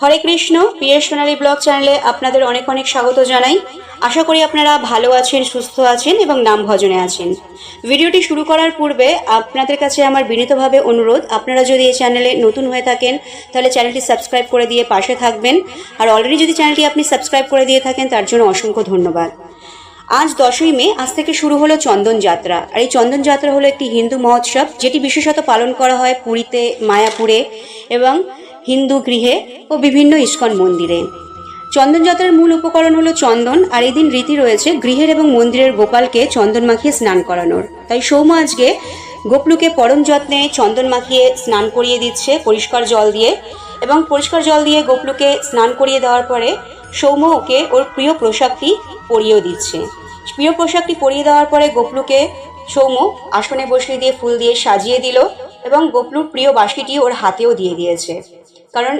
হরে Krishna. PS সোনালী blog চ্যানেলে আপনাদের অনেক অনেক স্বাগত জানাই। আশা করি আপনারা ভালো আছেন, সুস্থ আছেন এবং নাম ভজনে আছেন। ভিডিওটি শুরু করার পূর্বে আপনাদের কাছে আমার বিনীতভাবে অনুরোধ, আপনারা যদি এই চ্যানেলে নতুন হয়ে থাকেন তাহলে চ্যানেলটি সাবস্ক্রাইব করে দিয়ে পাশে থাকবেন, আর অলরেডি যদি চ্যানেলটি আপনি সাবস্ক্রাইব করে দিয়ে থাকেন তার জন্য অসংখ্য ধন্যবাদ। আজ 10ই মে, আজ থেকে শুরু হলো চন্দন যাত্রা। আর এই চন্দন যাত্রা হলো একটি হিন্দু মহোৎসব, যেটি বিশেষত পালন করা হয় পুরীতে, মায়াপুরে এবং হিন্দু গৃহে ও বিভিন্ন ইস্কন মন্দিরে। চন্দন যাত্রার মূল উপকরণ হলো চন্দন, আর এই দিন রীতি রয়েছে গৃহের এবং মন্দিরের গোপালকে চন্দন মাখিয়ে স্নান করানোর। তাই সৌম আজকে গোপলুকে পরম যত্নে চন্দন মাখিয়ে স্নান করিয়ে দিচ্ছে পরিষ্কার জল দিয়ে, এবং পরিষ্কার জল দিয়ে গোপলুকে স্নান করিয়ে দেওয়ার পরে সৌম ওকে ওর প্রিয় পোশাকটি পরিয়েও দিচ্ছে। প্রিয় পোশাকটি পরিয়ে দেওয়ার পরে গোপলুকে সৌম আসনে বসিয়ে দিয়ে ফুল দিয়ে সাজিয়ে দিল এবং গোপলুর প্রিয় বাঁশিটি ওর হাতেও দিয়ে দিয়েছে, কারণ